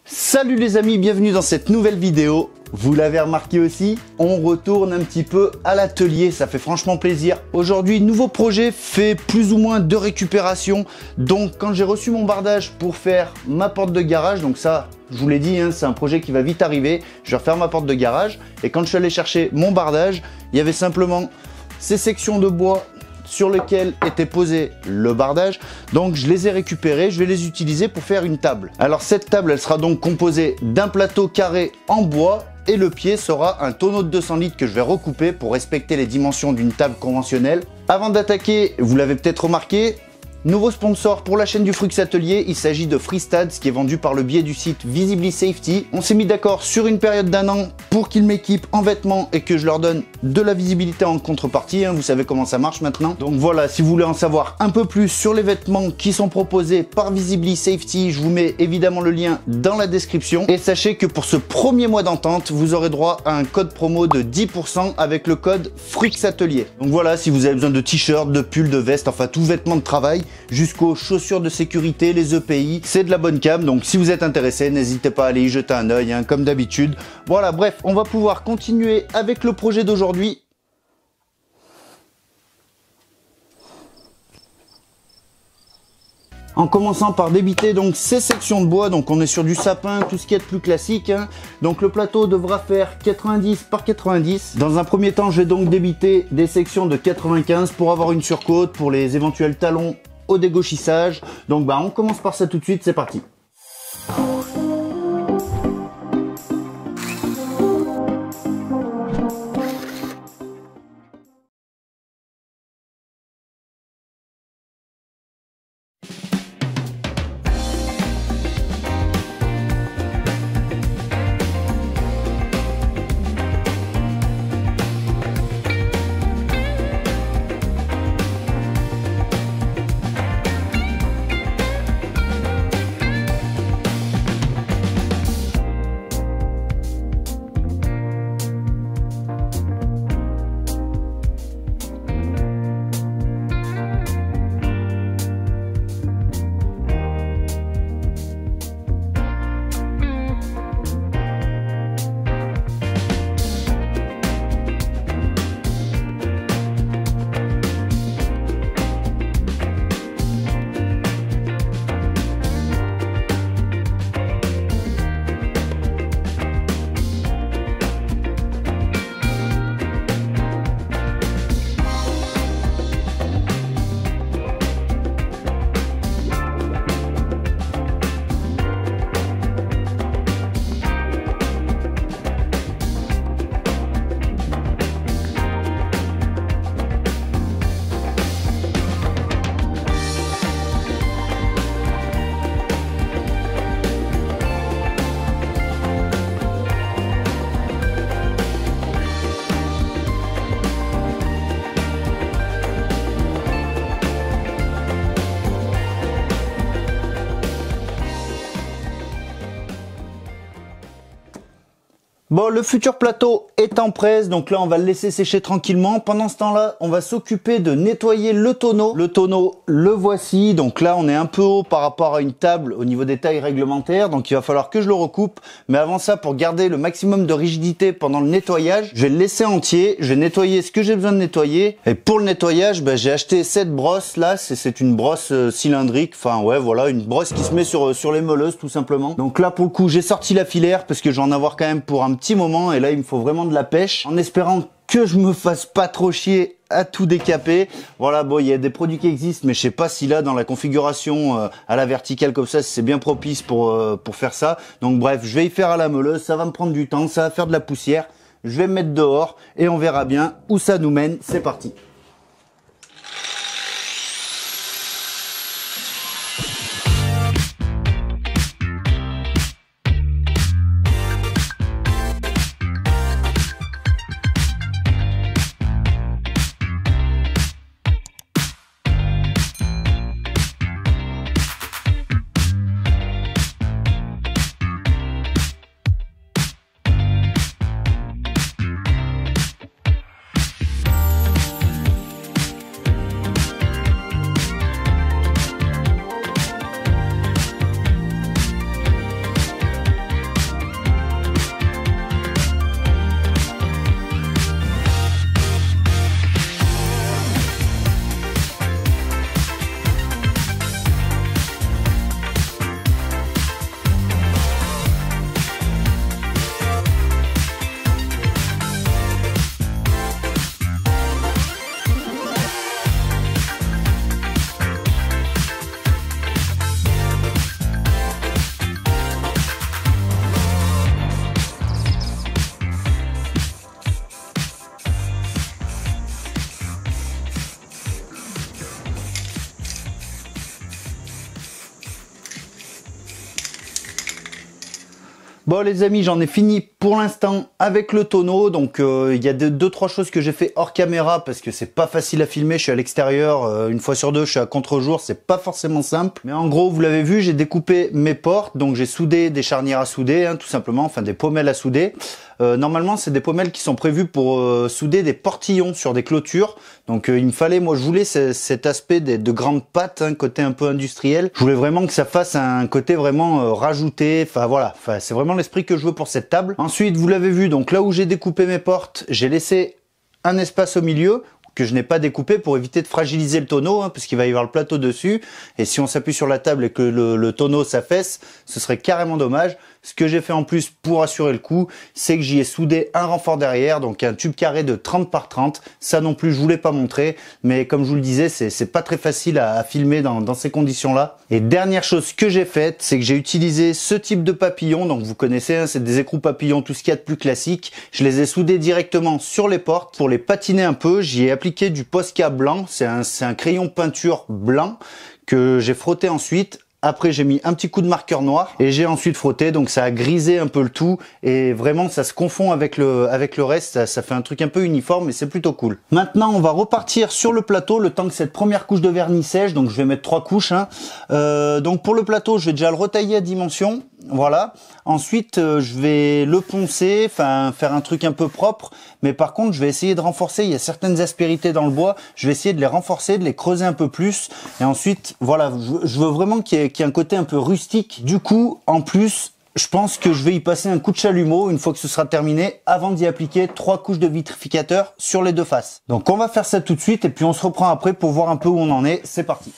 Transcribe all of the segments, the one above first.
Salut les amis, bienvenue dans cette nouvelle vidéo. Vous l'avez remarqué aussi, on retourne un petit peu à l'atelier, ça fait franchement plaisir. Aujourd'hui, nouveau projet fait plus ou moins de récupération. Donc quand j'ai reçu mon bardage pour faire ma porte de garage, donc ça, je vous l'ai dit, hein, c'est un projet qui va vite arriver. Je vais refaire ma porte de garage et quand je suis allé chercher mon bardage, il y avait simplement ces sections de bois sur lesquels était posé le bardage. Donc je les ai récupérés, je vais les utiliser pour faire une table. Alors cette table, elle sera donc composée d'un plateau carré en bois et le pied sera un tonneau de 200 litres que je vais recouper pour respecter les dimensions d'une table conventionnelle. Avant d'attaquer, vous l'avez peut-être remarqué, nouveau sponsor pour la chaîne du Frux Atelier, il s'agit de Freestad, qui est vendu par le biais du site Visibly Safety. On s'est mis d'accord sur une période d'1 an pour qu'ils m'équipent en vêtements et que je leur donne de la visibilité en contrepartie, hein, vous savez comment ça marche maintenant. Donc voilà, si vous voulez en savoir un peu plus sur les vêtements qui sont proposés par Visibly Safety, je vous mets évidemment le lien dans la description. Et sachez que pour ce premier mois d'entente, vous aurez droit à un code promo de 10% avec le code Frux Atelier. Donc voilà, si vous avez besoin de t-shirts, de pulls, de vestes, enfin tout vêtement de travail, jusqu'aux chaussures de sécurité, les EPI, c'est de la bonne cam. Donc si vous êtes intéressé, n'hésitez pas à aller y jeter un œil, hein, comme d'habitude. Voilà, bref, on va pouvoir continuer avec le projet d'aujourd'hui. En commençant par débiter donc ces sections de bois, donc on est sur du sapin, tout ce qui est de plus classique, hein. Donc le plateau devra faire 90 par 90. Dans un premier temps, je vais donc débiter des sections de 95 pour avoir une surcote pour les éventuels talons au dégauchissage. Donc bah on commence par ça tout de suite, c'est parti. Bon, le futur plateau est en presse, donc là on va le laisser sécher tranquillement. Pendant ce temps-là, on va s'occuper de nettoyer le tonneau. Le tonneau, le voici, donc là on est un peu haut par rapport à une table au niveau des tailles réglementaires, donc il va falloir que je le recoupe. Mais avant ça, pour garder le maximum de rigidité pendant le nettoyage, je vais le laisser entier, je vais nettoyer ce que j'ai besoin de nettoyer. Et pour le nettoyage, j'ai acheté cette brosse là, c'est une brosse cylindrique, enfin ouais voilà, une brosse qui se met sur les meuleuses tout simplement. Donc là pour le coup, j'ai sorti la filaire parce que je vais en avoir quand même pour un petit moment et là il me faut vraiment de la pêche en espérant que je me fasse pas trop chier à tout décaper. Voilà, bon, il y a des produits qui existent, mais je sais pas si là dans la configuration à la verticale comme ça, si c'est bien propice pour faire ça. Donc bref, je vais y faire à la meuleuse, ça va me prendre du temps, ça va faire de la poussière. Je vais me mettre dehors et on verra bien où ça nous mène. C'est parti. Bon les amis, j'en ai fini pour l'instant avec le tonneau. Donc il y a deux trois choses que j'ai fait hors caméra parce que c'est pas facile à filmer. Je suis à l'extérieur, une fois sur deux, je suis à contre-jour, c'est pas forcément simple. Mais en gros, vous l'avez vu, j'ai découpé mes portes. Donc j'ai soudé des charnières à souder, hein, tout simplement, enfin des pommelles à souder. Normalement, c'est des pommelles qui sont prévues pour souder des portillons sur des clôtures. Donc il me fallait, moi je voulais cet aspect de grandes pattes, hein, côté un peu industriel. Je voulais vraiment que ça fasse un côté vraiment rajouté. Enfin voilà, c'est vraiment l'esprit que je veux pour cette table. Ensuite, vous l'avez vu, donc là où j'ai découpé mes portes, j'ai laissé un espace au milieu que je n'ai pas découpé pour éviter de fragiliser le tonneau, hein, parce qu'il va y avoir le plateau dessus. Et si on s'appuie sur la table et que le tonneau s'affaisse, ce serait carrément dommage. Ce que j'ai fait en plus pour assurer le coup, c'est que j'y ai soudé un renfort derrière, donc un tube carré de 30 par 30. Ça non plus, je voulais pas montrer, mais comme je vous le disais, c'est pas très facile à filmer dans ces conditions-là. Et dernière chose que j'ai faite, c'est que j'ai utilisé ce type de papillon. Donc vous connaissez, hein, c'est des écrous papillons, tout ce qu'il y a de plus classique. Je les ai soudés directement sur les portes pour les patiner un peu. J'y ai appliqué du Posca blanc, c'est un crayon peinture blanc que j'ai frotté ensuite. Après, j'ai mis un petit coup de marqueur noir et j'ai ensuite frotté, donc ça a grisé un peu le tout et vraiment ça se confond avec le reste, ça fait un truc un peu uniforme et c'est plutôt cool. Maintenant, on va repartir sur le plateau le temps que cette première couche de vernis sèche, donc je vais mettre 3 couches. Hein. Donc pour le plateau, je vais déjà le retailler à dimension. Voilà. Ensuite, je vais le poncer, enfin faire un truc un peu propre. Mais par contre, je vais essayer de renforcer. Il y a certaines aspérités dans le bois. Je vais essayer de les renforcer, de les creuser un peu plus. Et ensuite, voilà, je veux vraiment qu'il y ait un côté un peu rustique. Du coup, en plus, je pense que je vais y passer un coup de chalumeau une fois que ce sera terminé, avant d'y appliquer 3 couches de vitrificateur sur les deux faces. Donc on va faire ça tout de suite et puis on se reprend après pour voir un peu où on en est. C'est parti.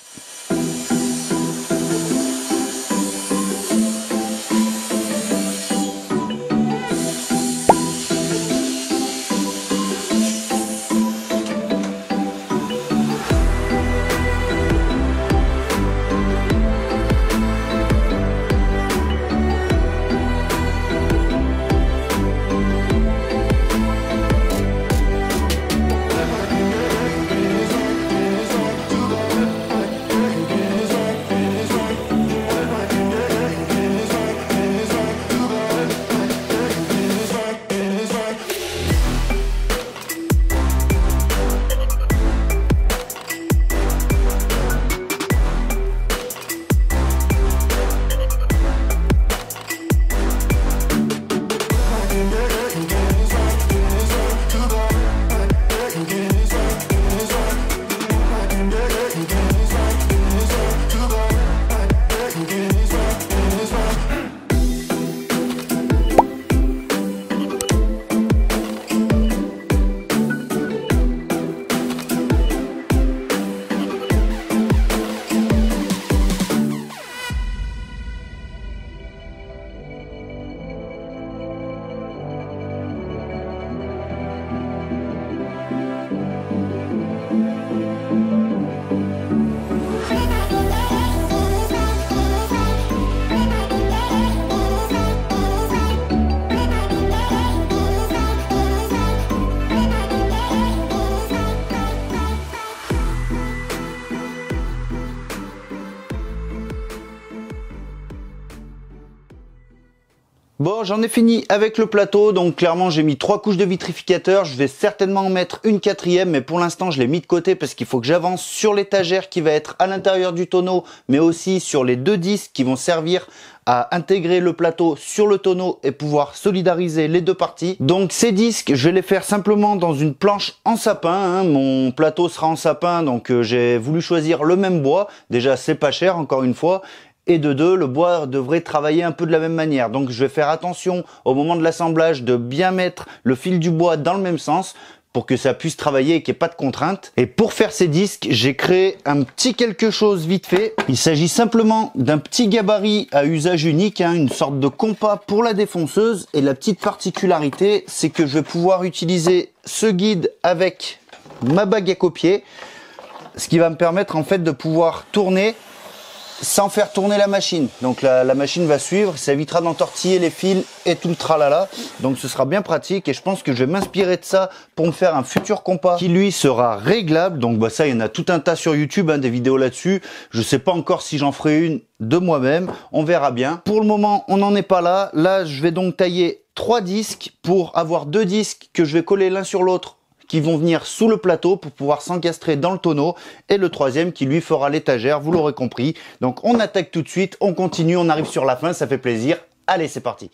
Bon, j'en ai fini avec le plateau, donc clairement j'ai mis 3 couches de vitrificateur, je vais certainement en mettre une 4e, mais pour l'instant je l'ai mis de côté parce qu'il faut que j'avance sur l'étagère qui va être à l'intérieur du tonneau, mais aussi sur les 2 disques qui vont servir à intégrer le plateau sur le tonneau et pouvoir solidariser les deux parties. Donc ces disques, je vais les faire simplement dans une planche en sapin, hein. Mon plateau sera en sapin, donc j'ai voulu choisir le même bois, déjà c'est pas cher encore une fois. Et de deux, le bois devrait travailler un peu de la même manière. Donc je vais faire attention au moment de l'assemblage de bien mettre le fil du bois dans le même sens pour que ça puisse travailler et qu'il n'y ait pas de contrainte. Et pour faire ces disques, j'ai créé un petit quelque chose vite fait. Il s'agit simplement d'un petit gabarit à usage unique, hein, une sorte de compas pour la défonceuse. Et la petite particularité, c'est que je vais pouvoir utiliser ce guide avec ma bague à copier, ce qui va me permettre en fait de pouvoir tourner sans faire tourner la machine. Donc la machine va suivre, ça évitera d'entortiller les fils et tout le tralala. Donc ce sera bien pratique et je pense que je vais m'inspirer de ça pour me faire un futur compas qui lui sera réglable. Donc ça, il y en a tout un tas sur YouTube, des vidéos là-dessus. Je sais pas encore si j'en ferai une de moi-même, on verra bien. Pour le moment, on n'en est pas là. Là, je vais donc tailler 3 disques pour avoir 2 disques que je vais coller l'un sur l'autre, qui vont venir sous le plateau pour pouvoir s'encastrer dans le tonneau, et le troisième qui lui fera l'étagère, vous l'aurez compris. Donc on attaque tout de suite, on continue, on arrive sur la fin, ça fait plaisir. Allez, c'est parti.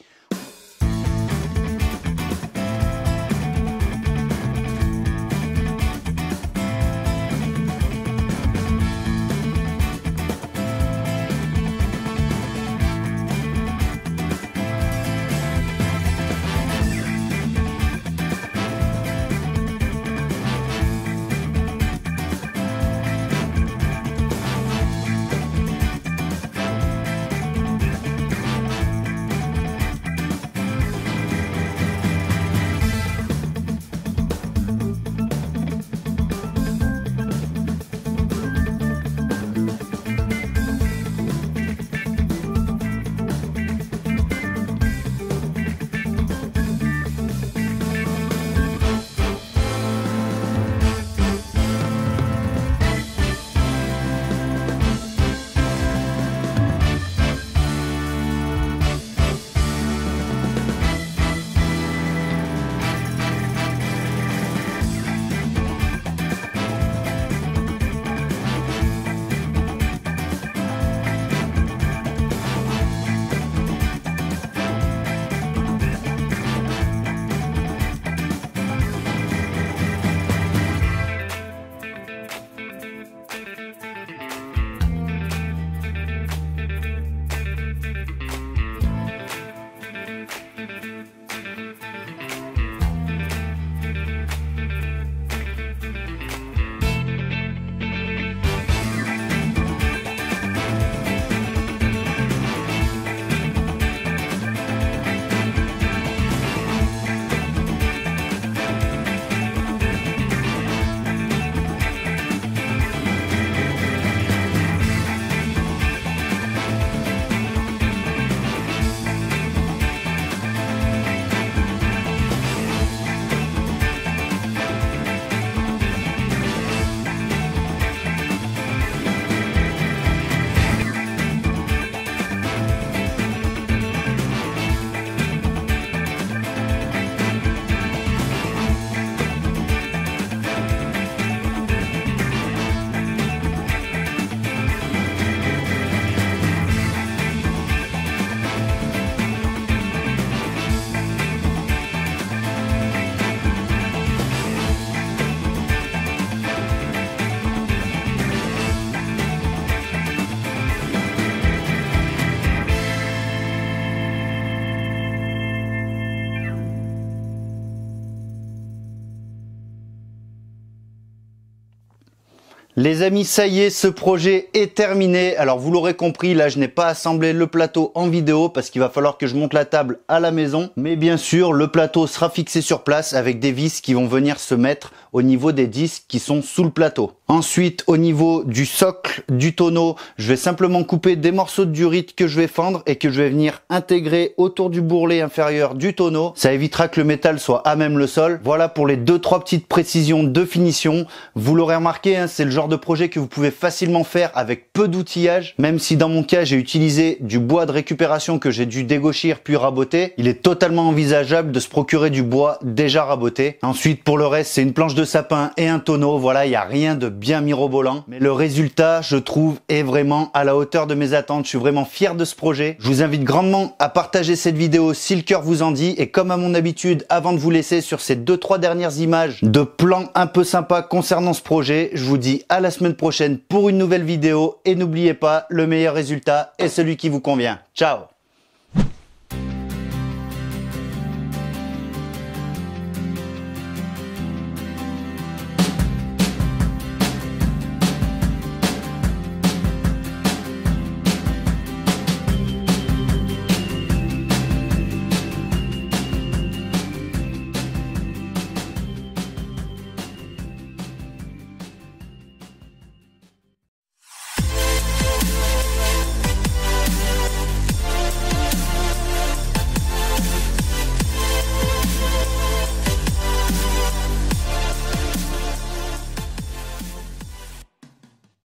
Les amis, ça y est, ce projet est terminé. Alors vous l'aurez compris, là je n'ai pas assemblé le plateau en vidéo parce qu'il va falloir que je monte la table à la maison. Mais bien sûr, le plateau sera fixé sur place avec des vis qui vont venir se mettre au niveau des disques qui sont sous le plateau. Ensuite, au niveau du socle du tonneau, je vais simplement couper des morceaux de durite que je vais fendre et que je vais venir intégrer autour du bourrelet inférieur du tonneau. Ça évitera que le métal soit à même le sol. Voilà pour les 2-3 petites précisions de finition. Vous l'aurez remarqué, c'est le genre de projet que vous pouvez facilement faire avec peu d'outillage. Même si dans mon cas, j'ai utilisé du bois de récupération que j'ai dû dégauchir puis raboter, il est totalement envisageable de se procurer du bois déjà raboté. Ensuite, pour le reste, c'est une planche de sapin et un tonneau. Voilà, il n'y a rien de bien mirobolant. Mais le résultat, je trouve, est vraiment à la hauteur de mes attentes. Je suis vraiment fier de ce projet. Je vous invite grandement à partager cette vidéo si le cœur vous en dit. Et comme à mon habitude, avant de vous laisser sur ces 2-3 dernières images de plans un peu sympas concernant ce projet, je vous dis à la semaine prochaine pour une nouvelle vidéo. Et n'oubliez pas, le meilleur résultat est celui qui vous convient. Ciao!